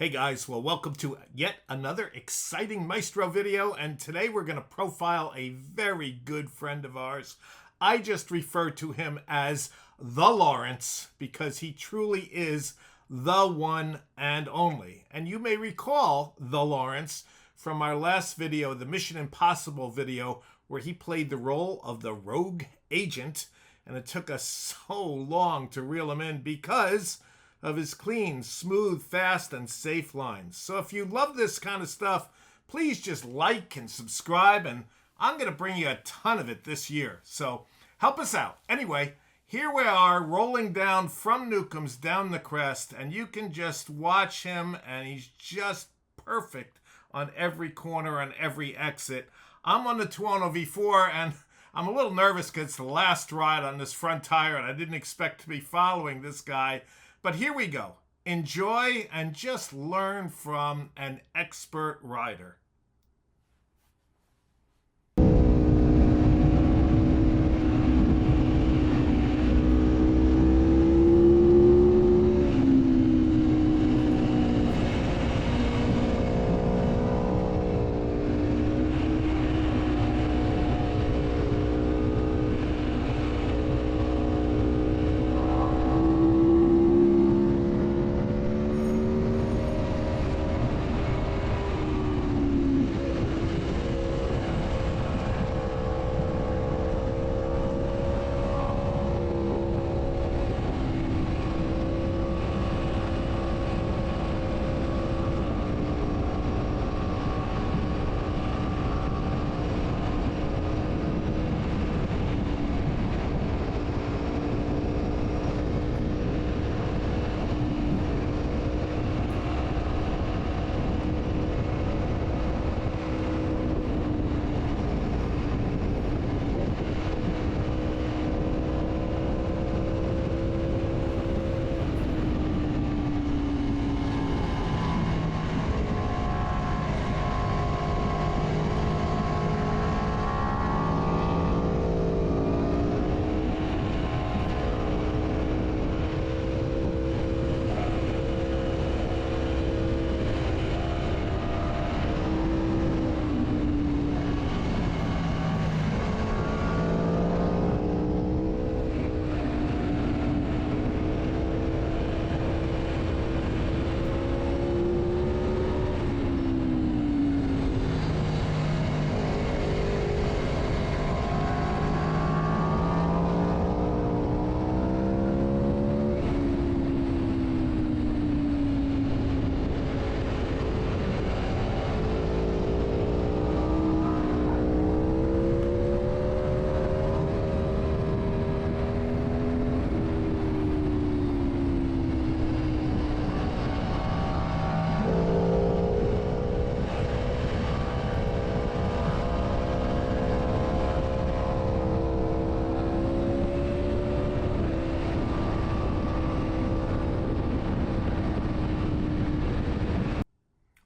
Hey guys, well welcome to yet another exciting Maestro video, and today we're going to profile a very good friend of ours. I just refer to him as the Lawrence because he truly is the one and only. And you may recall the Lawrence from our last video, the Mission Impossible video, where he played the role of the rogue agent, and it took us so long to reel him in because of his clean, smooth, fast, and safe lines. So if you love this kind of stuff, please just like and subscribe, and I'm going to bring you a ton of it this year. So help us out. Anyway, here we are rolling down from Newcomb's down the crest, and you can just watch him, and he's just perfect on every corner and every exit. I'm on the Tuono V4, and I'm a little nervous because it's the last ride on this front tire, and I didn't expect to be following this guy. But here we go. Enjoy and just learn from an expert rider.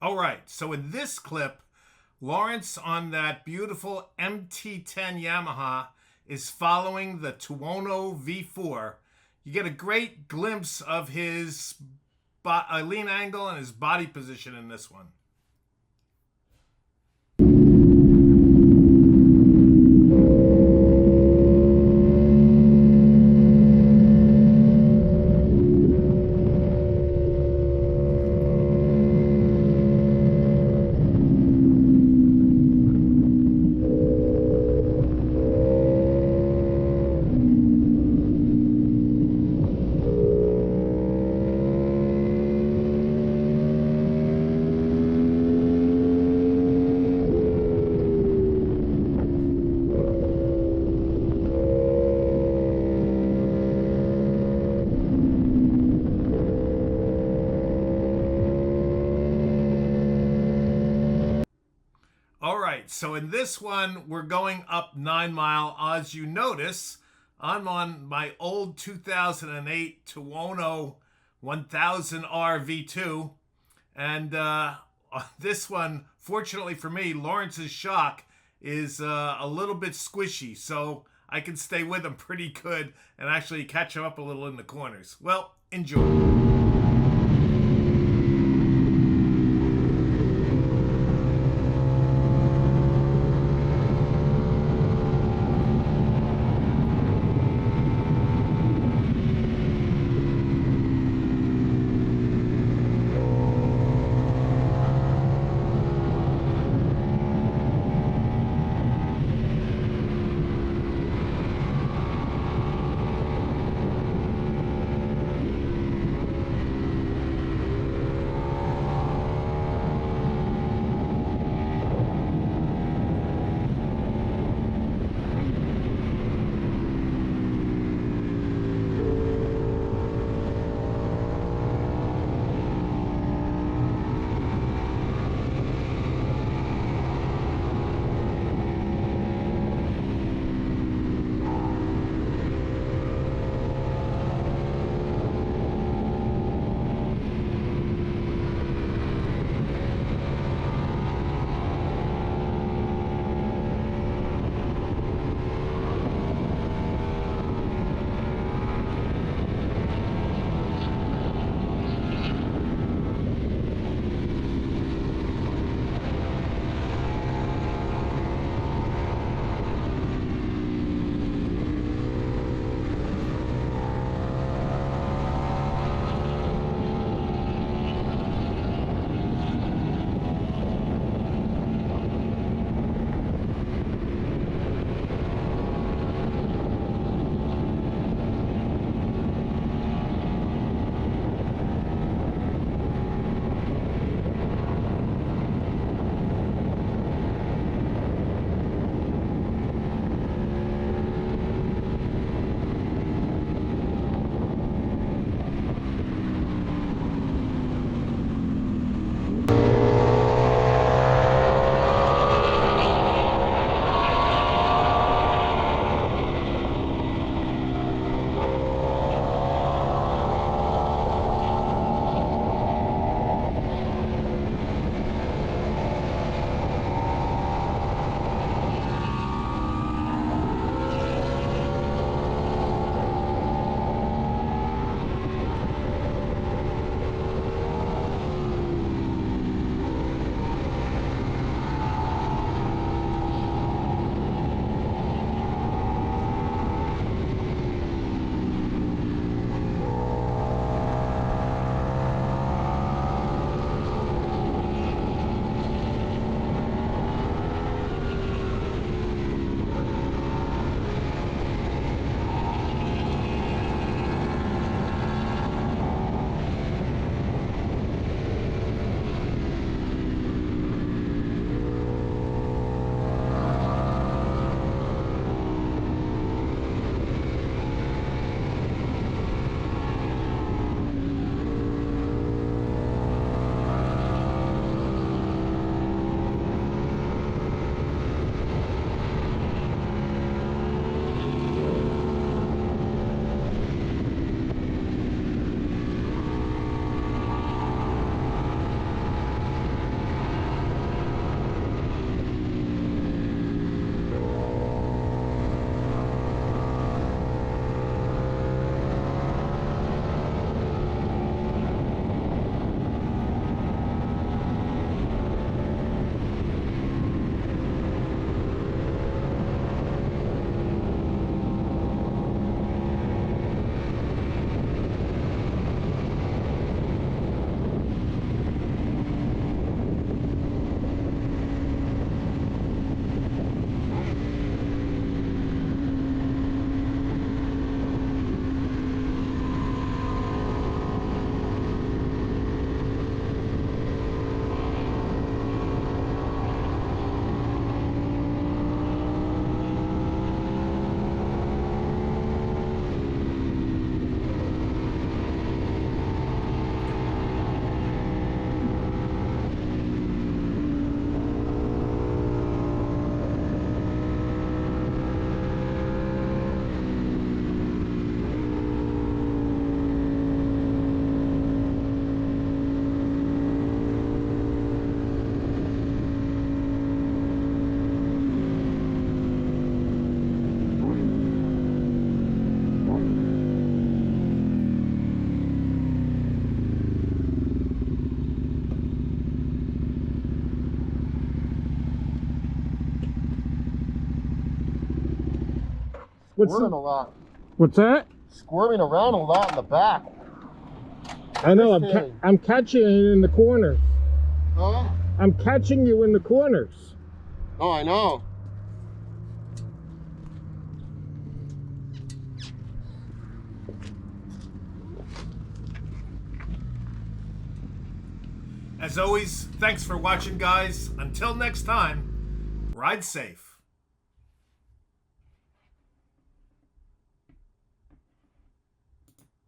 All right, so in this clip, Lawrence on that beautiful MT-10 Yamaha is following the Tuono V4. You get a great glimpse of his lean angle and his body position in this one. All right, so in this one, we're going up 9 Mile. As you notice, I'm on my old 2008 Tuono 1000R V2. And on this one, fortunately for me, Lawrence's shock is a little bit squishy. So I can stay with him pretty good and actually catch him up a little in the corners. Well, enjoy. Squirming a lot. What's that? Squirming around a lot in the back. I know. I'm catching you in the corners. Huh? I'm catching you in the corners. Oh, I know. As always, thanks for watching, guys. Until next time, ride safe.